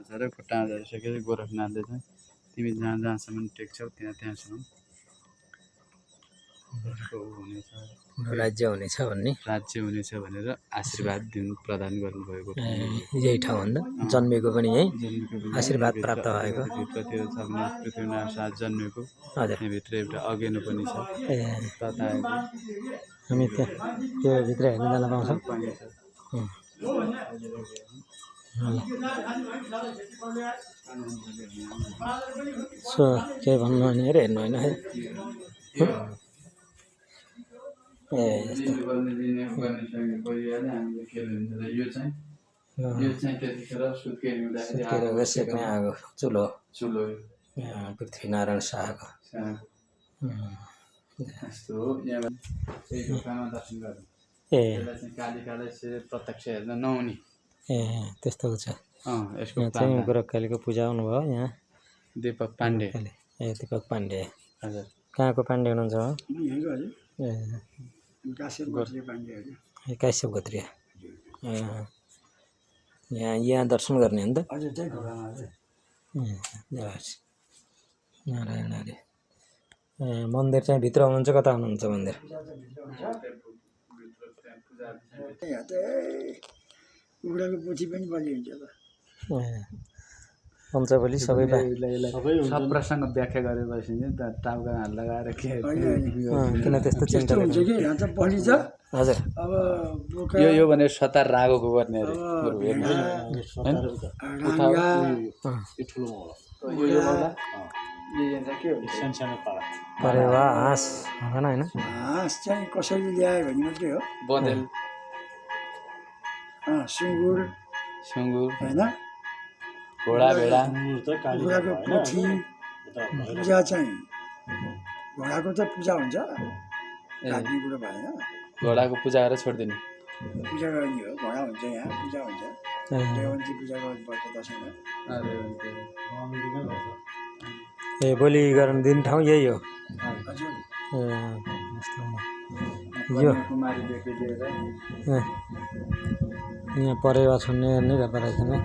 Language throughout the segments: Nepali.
छ र खुट्टा झरिसक्यो गोरखनाथले चाहिँ तिमी जहाँ जहाँसम्म टेक्छौ त्यहाँसम्म हुनेछ राज्य हुनेछ भन्ने राज्य हुनेछ भनेर आशीर्वाद प्रदान गर्नुभएको यही ठाउँ भन्दा जन्मेको पनि यही आशीर्वाद प्राप्त भएको भित्रतिर छ भने पृथ्वीनारायण शाह जन्मेको त्यहाँभित्र एउटा अगेनो पनि छ तताएको हामी त्यहाँ त्यो भित्र हेर्न जान पाउँछौँ सो केही भन्नु होइन हेर हेर्नु होइन है सेक्ने आगो चुलो पृथ्वीनारायण शाहको कालिकालाई प्रत्यक्ष हेर्न नहुने त्यस्तो छ यसको चाहिँ गोरखकालीको पूजा आउनुभयो यहाँ दीपक पाण्डे दीपक पाण्डे हजुर कहाँको पाण्डे हुनुहुन्छ काश्यप गोत्रीय यहाँ दर्शन गर्ने हो नि त नारायण हरि मन्दिर चाहिँ भित्र हुनुहुन्छ कता हुनुहुन्छ मन्दिर पञ्चबली सबै सब प्रसङ्ग व्याख्या गरेपछि टाउका हात लगाएर के किन त्यस्तो चिन्ता हजुर यो भनेर सतार रागोको गर्ने परेवा हाँस होइन हाँस चाहिँ कसैले ल्यायो भने मात्रै हो बँदेल सुँगुर होइन घोडा भेडा कुखुराको पोथी पूजा चाहिँ घोडाको त पूजा हुन्छ काट्ने कुरो भएन घोडाको पूजा गरेर छोडिदिने पूजा गर्ने हो घोडा हुन्छ यहाँ पूजा हुन्छ देवन्ती पूजा गर्नुपर्छ दसैँमा ए भोलि गर्न दिन ठाउँ यही हो हजुर यो कुमारीदेखि लिएर यहाँ परेवा छुन्ने नै गर्दो रहेछ नि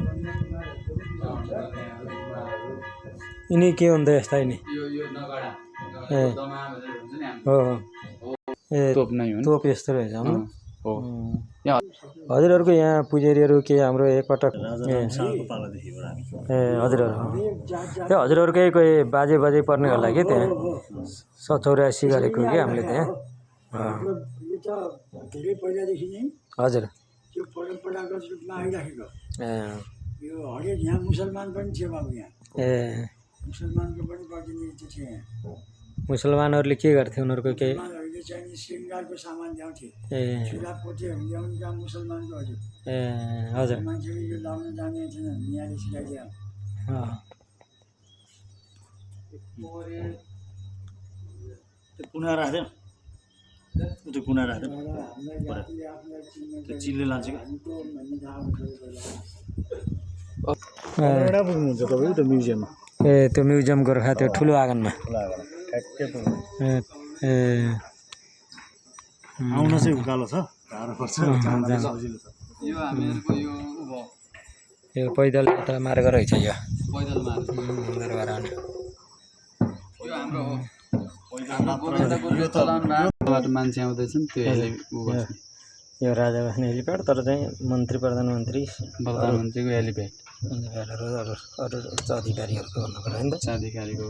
यिनी के हुन्छ यस्ता यिनी ए हो ए तोप यस्तो रहेछ हजुरहरूको यहाँ पुजेरीहरू के हाम्रो एकपटक ए हजुरहरू त्यो हजुरहरूकै कोही बाजे पर्ने होला कि त्यहाँ 184 गरेको कि हामीले त्यहाँ धेरै पहिलादेखि नै हजुर त्यो परम्परागत रूपमा आइराखेको यो हरेक यहाँ मुसलमान पनि थियो बाबु यहाँ ए मुसलमानको पनि प्रतिनिधित्व थियो यहाँ मुसलमानहरूले के गर्थे उनीहरूको केही मुसलमानहरूले चाहिँ श्रृङ्गारको सामान ल्याउँथे ए चुला पोतेहरू ल्याउनु काम मुसलमानको हजुर ए हजुर मान्छेले यो लाउन जाने थिएन यहाँले सिकाइदियो कुना राख्दैन त्यो कुना राख्दैन त्यो चिल्ले लान्छ कि पुग्नुहुन्छ तपाईँ त्यो म्युजियममा ए त्यो म्युजियम गोर्खा त्यो ठुलो आँगनमा ए आउन चाहिँ उकालो छ गाह्रो पर्छ यो पैदल यात्रा मार्ग रहेछ यो पैदल मान्छे आउँदैछन् त्यो यो राजा बस्ने हेलिप्याड तर चाहिँ मन्त्री प्रधानमन्त्रीको हेलिप्याड अरू अधिकारीहरूको भन्नु पर्यो नि त अधिकारीको